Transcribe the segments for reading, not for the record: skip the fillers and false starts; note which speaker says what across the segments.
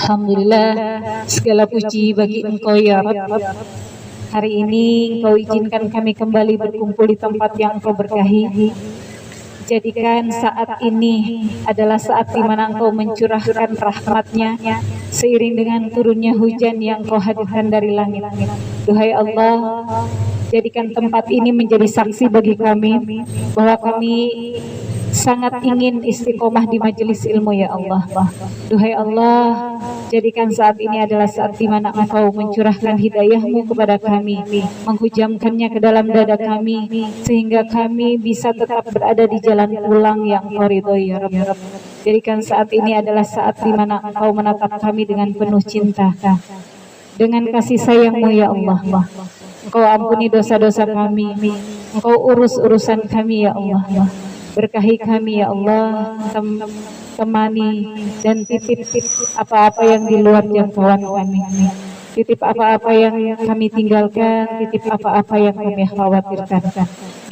Speaker 1: Alhamdulillah, segala puji bagi Engkau ya Rabb. Hari ini Engkau izinkan kami kembali berkumpul di tempat yang Engkau berkahi. Jadikan saat ini adalah saat di mana Engkau mencurahkan rahmat-Nya seiring dengan turunnya hujan yang Engkau hadirkan dari langit. Duhai Allah, jadikan tempat ini menjadi saksi bagi kami bahwa kami sangat ingin istiqomah di majelis ilmu ya Allah. Duhai Allah, jadikan saat ini adalah saat di mana Engkau mencurahkan hidayah-Mu kepada kami, menghujamkannya ke dalam dada kami, sehingga kami bisa tetap berada di jalan pulang yang Engkau ridhoi ya Rabb. Jadikan saat ini adalah saat di mana Engkau menatap kami dengan penuh cinta, dengan kasih sayang-Mu ya Allah. Engkau ampuni dosa-dosa kami, Engkau urus urusan kami ya Allah. Berkahi kami ya Allah, temani dan titip apa-apa yang di luar jangkauan kami. Titip apa-apa yang kami tinggalkan, titip apa-apa yang kami khawatirkan.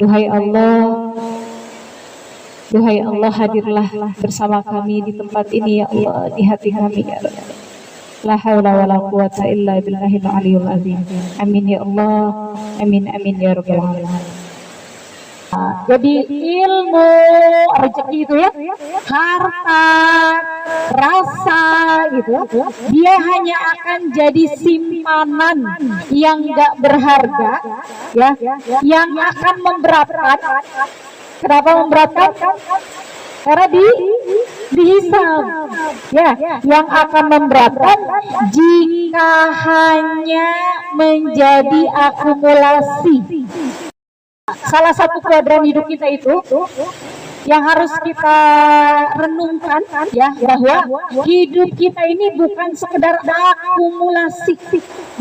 Speaker 1: Duhai Allah, hadirlah bersama kami di tempat ini ya Allah, di hati kami ya Allah. La haula wala quwata illa billahil aliyul azim. Amin ya Allah, amin amin ya rabbal alamin. Jadi ilmu, rezeki itu ya, harta, rasa gitu, dia hanya akan jadi simpanan yang gak berharga, ya, yang akan memberatkan. Kenapa memberatkan? Karena dihisab, ya, yang akan memberatkan jika hanya menjadi akumulasi. Salah satu kuadran hidup kita itu yang harus kita renungkan ya, bahwa hidup kita ini bukan sekedar akumulasi,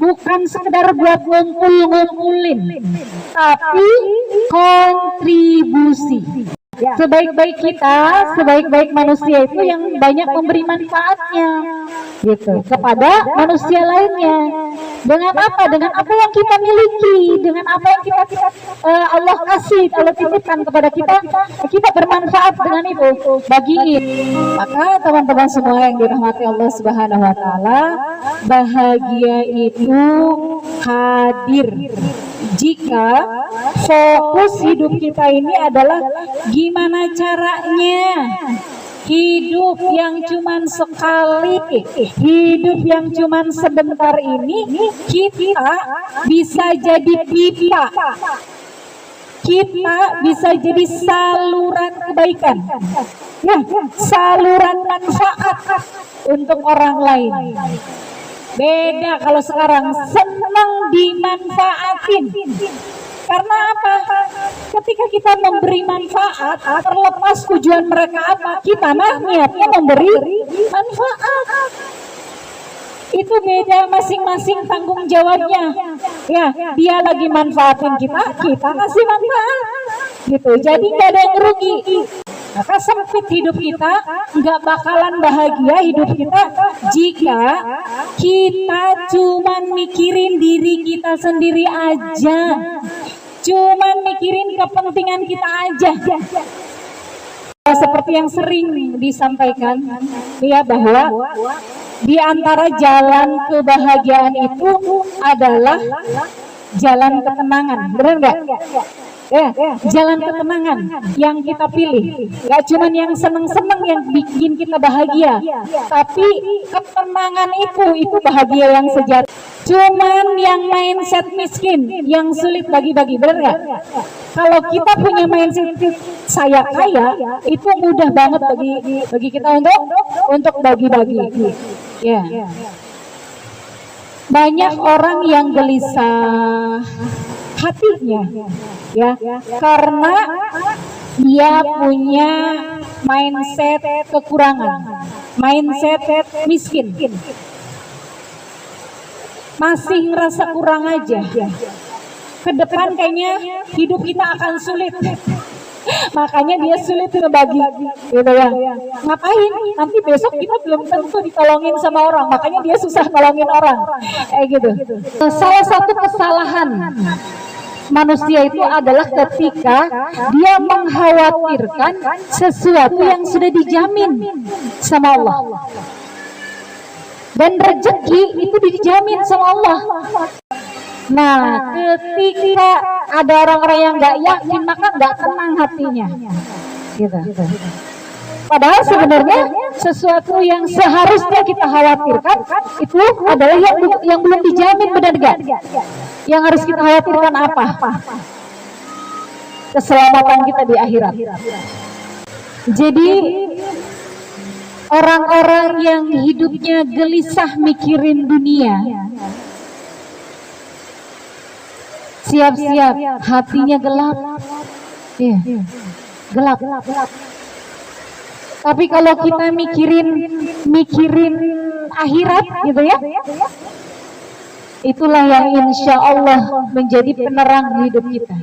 Speaker 1: bukan sekedar buat ngumpulin, tapi kontribusi. Sebaik-baik kita, sebaik-baik manusia itu yang banyak memberi manfaatnya gitu kepada manusia lainnya. Dengan apa? Dengan apa yang kita miliki, dengan apa yang kita Allah kasih, Allah titipkan kepada kita, kita bermanfaat dengan itu, bagiin. Maka teman-teman semua yang dirahmati Allah Subhanahu wa taala, bahagia itu hadir jika fokus hidup kita ini adalah gimana caranya hidup yang cuman sekali, hidup yang cuman sebentar ini kita bisa jadi pipa, kita bisa jadi saluran kebaikan, ya, saluran manfaat untuk orang lain. Beda kalau sekarang senang dimanfaatin. Karena apa? Ketika kita memberi manfaat, terlepas tujuan mereka apa, kita niatnya memberi manfaat. Itu beda, masing-masing tanggung jawabnya. Ya, dia lagi manfaatin kita kasih manfaat. Gitu. Jadi nggak ada yang rugi. Maka sempit hidup kita, nggak bakalan bahagia hidup kita jika kita cuman mikirin diri kita sendiri aja, cuman mikirin kepentingan kita aja. Seperti yang sering disampaikan, ya, bahwa di antara jalan kebahagiaan itu adalah jalan ketenangan, benar nggak? Ya, jalan ketenangan yang kita pilih. Gak cuman yang seneng-seneng yang bikin kita bahagia, tapi ketenangan itu bahagia yang sejati. Cuman yang mindset miskin, yang sulit bagi-bagi, benar nggak? Kalau kita punya mindset saya kaya, itu mudah banget bagi kita untuk bagi-bagi. Ya. Banyak orang yang gelisah hatinya, ya, karena dia punya mindset kekurangan, mindset miskin, masih ngerasa kurang aja. Ke depan kayaknya hidup kita akan sulit, makanya dia sulit ngebagi, gitu ya. Ngapain? Nanti besok kita belum tentu ditolongin sama orang, makanya dia susah nolongin orang, gitu. Salah satu kesalahan manusia itu adalah ketika dia mengkhawatirkan sesuatu yang sudah dijamin sama Allah. dan rezeki itu dijamin sama Allah. Nah, ketika ada orang-orang yang nggak yakin, maka nggak tenang hatinya. Gitu. Padahal sebenarnya sesuatu yang seharusnya kita khawatirkan itu adalah yang belum dijamin, benar nggak? Yang harus kita khawatirkan apa? Keselamatan kita di akhirat. Jadi orang-orang yang hidupnya gelisah mikirin dunia, siap-siap hatinya gelap. Ya, gelap. Tapi kalau kita mikirin akhirat gitu ya, itulah yang insya Allah menjadi penerang hidup kita.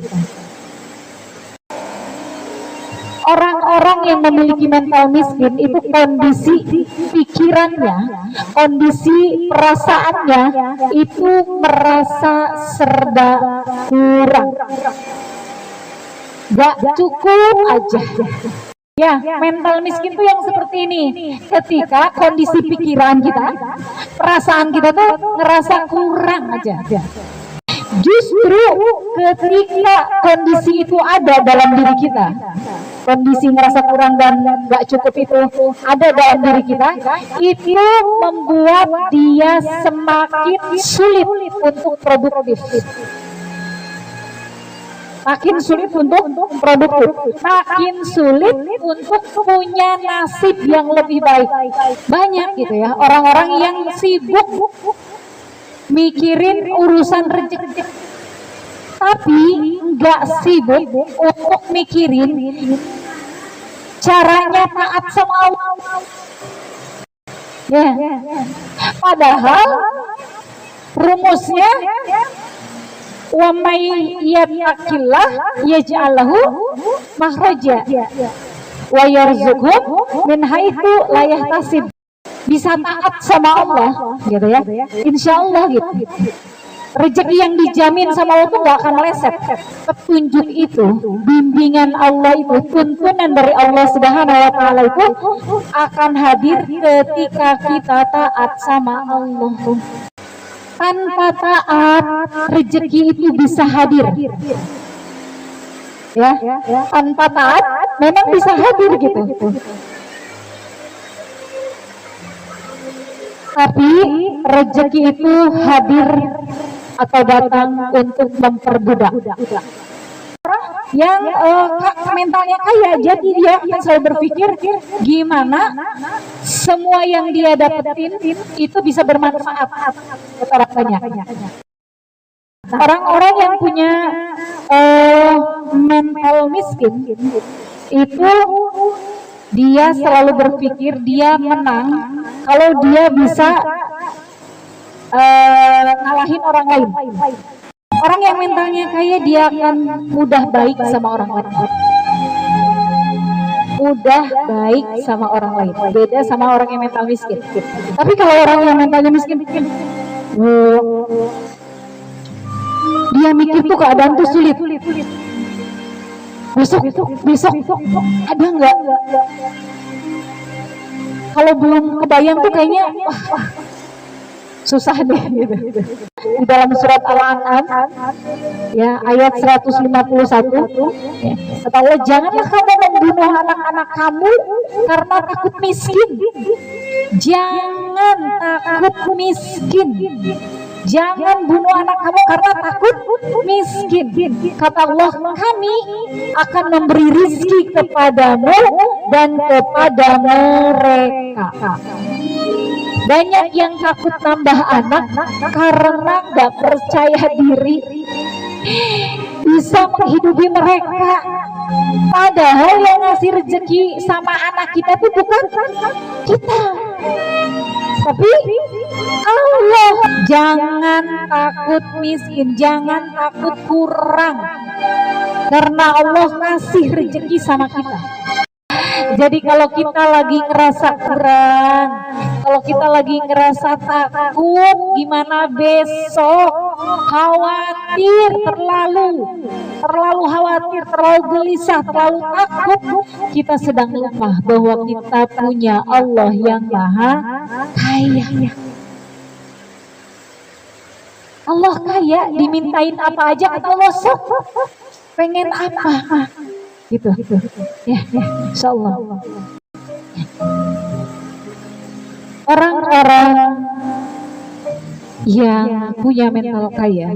Speaker 1: Orang-orang yang memiliki mental miskin itu kondisi pikirannya, kondisi perasaannya itu merasa serba kurang, gak cukup aja. Ya, mental miskin tuh yang seperti ini. Ketika kondisi pikiran kita, perasaan kita tuh ngerasa kurang aja. Justru ketika kondisi itu ada dalam diri kita, kondisi ngerasa kurang dan gak cukup itu ada dalam diri kita, itu membuat dia semakin sulit untuk produktif. Makin sulit untuk produktif, makin sulit untuk punya nasib yang lebih baik. Banyak gitu ya orang-orang yang sibuk mikirin urusan rezeki, tapi nggak sibuk untuk mikirin caranya taat sama Allah. Ya, padahal rumusnya wa may yattaqillah yaj'al lahu makhraja wa yarzuqhu min haitsu la yahtasib. Bisa taat sama Allah gitu ya, insya Allah gitu. Rezeki yang dijamin sama Allah itu gak akan meleset. Petunjuk itu, bimbingan Allah itu, tuntunan dari Allah Subhanahu wa Ta'ala itu akan hadir ketika kita taat sama Allah. Tanpa taat, rezeki itu bisa hadir. Ya, tanpa taat memang bisa hadir gitu. Tapi rezeki itu hadir atau datang untuk memperbudak. Yang mentalnya kaya, jadi dia akan selalu berpikir gimana semua yang dia dapetin itu bisa bermanfaat buat orang banyak. Orang-orang yang punya mental miskin itu dia selalu berpikir dia menang kalau dia bisa ngalahin orang lain. Orang yang mentalnya kaya dia akan mudah baik sama orang lain. Mudah baik sama orang lain. Beda sama orang yang mental miskin. Tapi kalau orang yang mentalnya miskin, dia mikir tuh keadaan tuh sulit. Besok ada nggak? Kalau belum kebayang tuh kayaknya wah susah deh gitu. Di dalam surat Al-An'am ya ayat 151 ya, kata Allah, janganlah kamu membunuh anak-anak kamu karena takut miskin. Jangan takut miskin. Jangan bunuh anak kamu karena takut miskin. Kata Allah, kami akan memberi rizki kepadamu dan kepada mereka. Banyak yang takut nambah anak karena gak percaya diri bisa menghidupi mereka. Padahal yang ngasih rezeki sama anak kita itu bukan kita, tapi Allah. Jangan takut miskin, jangan takut kurang, karena Allah kasih rezeki sama kita. Jadi kalau kita lagi ngerasa kurang, kalau kita lagi ngerasa takut, gimana besok, khawatir, terlalu khawatir, terlalu gelisah, terlalu takut, kita sedang lupa bahwa kita punya Allah yang maha kaya. Allah kaya, dimintain apa aja kata Allah sok. Pengen apa? Gitu. Ya, insyaallah. Orang-orang yang punya mental kaya,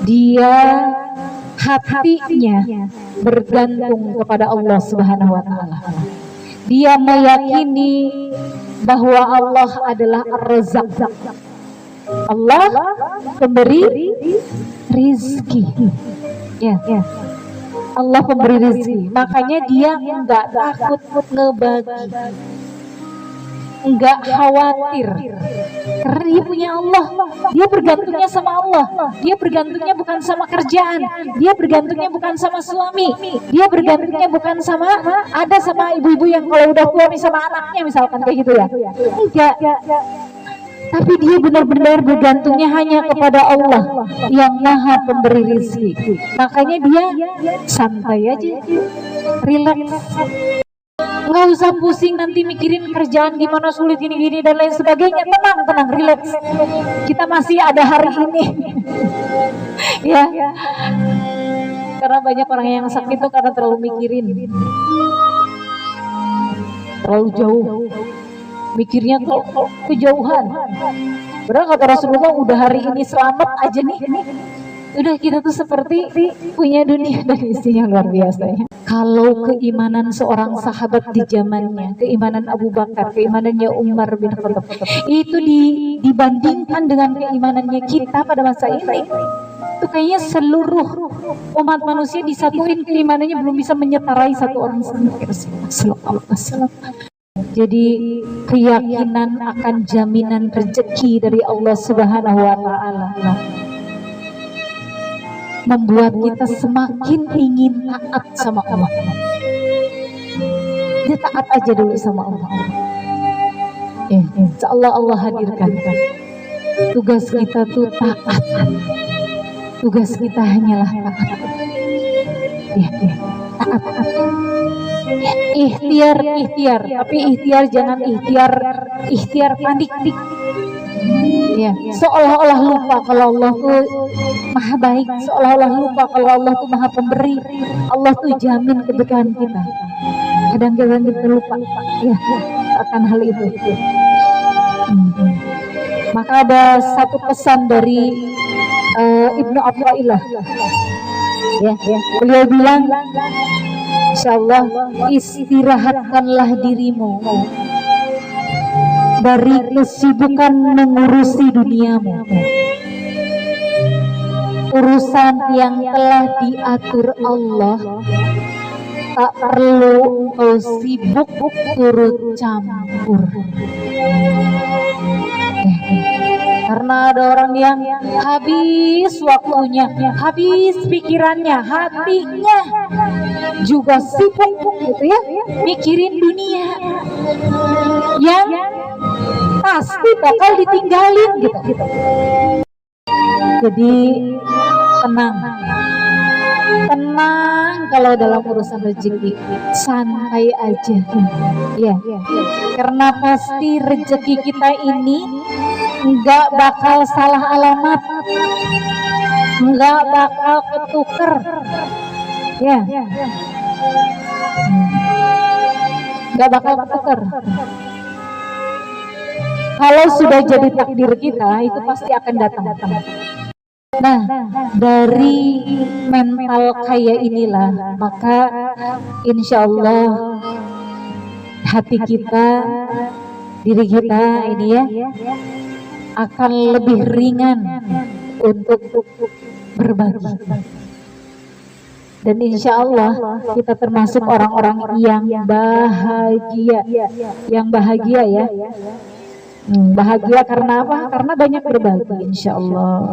Speaker 1: dia hatinya bergantung kepada Allah Subhanahu wa taala. Dia meyakini bahwa Allah adalah Ar-Razzaq. Allah pemberi rizki. Ya. Allah pemberi rizki. Makanya dia enggak takut ngebagi. Enggak khawatir. Karena dia punya Allah. Dia bergantungnya sama Allah. Dia bergantungnya bukan sama kerjaan. Dia bergantungnya bukan sama suami. Dia bergantungnya bukan sama ibu-ibu yang kalau udah tua sama anaknya misalkan kayak gitu ya. Enggak. Tapi dia benar-benar bergantungnya hanya kepada Allah yang Maha Pemberi rezeki. Makanya dia santai aja, relax. Nggak usah pusing nanti mikirin kerjaan gimana sulit gini-gini dan lain sebagainya. Tenang, relax. Kita masih ada hari ini. Ya. Karena banyak orang yang sakit itu karena terlalu mikirin. Terlalu jauh. Mikirnya tuh kejauhan. Padahal kata Rasulullah udah hari ini selamat aja nih. Udah kita tuh seperti punya dunia dan isinya luar biasa ya. Kalau keimanan seorang sahabat di zamannya, keimanan Abu Bakar, keimanannya Umar bin Khattab, itu dibandingkan dengan keimanannya kita pada masa ini, itu kayaknya seluruh umat manusia disatuin keimanannya belum bisa menyetarai satu orang Rasulullah. Jadi keyakinan akan jaminan rezeki dari Allah Subhanahu wa taala membuat kita semakin ingin taat sama Allah. Dia taat aja dulu sama Allah. Insyaallah Allah hadirkan. Tugas kita tuh taat. Tugas kita hanyalah taat. Taat. Ikhtiar, tapi ikhtiar jangan ikhtiar panik. Ya, seolah-olah lupa kalau Allah tuh maha baik, seolah-olah lupa kalau Allah tuh maha pemberi. Allah tuh jamin keberkahan kita. Kadang-kadang kita lupa ya akan hal itu. Maka ada satu pesan dari Ibnu Athaillah. Ya, beliau bilang, insyaallah istirahatkanlah dirimu dari kesibukan mengurusi duniamu. Urusan yang telah diatur Allah tak perlu kau sibuk turut campur. Karena ada orang yang habis waktunya, habis pikirannya, hatinya juga sibuk gitu ya, mikirin dunia yang pasti bakal ditinggalin gitu. Jadi tenang kalau dalam urusan rezeki, santai aja ya. Karena pasti rezeki kita ini nggak bakal salah alamat, nggak bakal ketuker ya, nggak bakal ketuker. Kalau sudah jadi takdir kita, itu pasti akan datang. Nah, dari mental kaya inilah, maka insya Allah hati kita, diri kita ini ya, akan lebih ringan untuk berbagi. Dan insya Allah kita termasuk orang-orang yang bahagia, ya. Bahagia karena apa? Karena banyak berbagi insya Allah.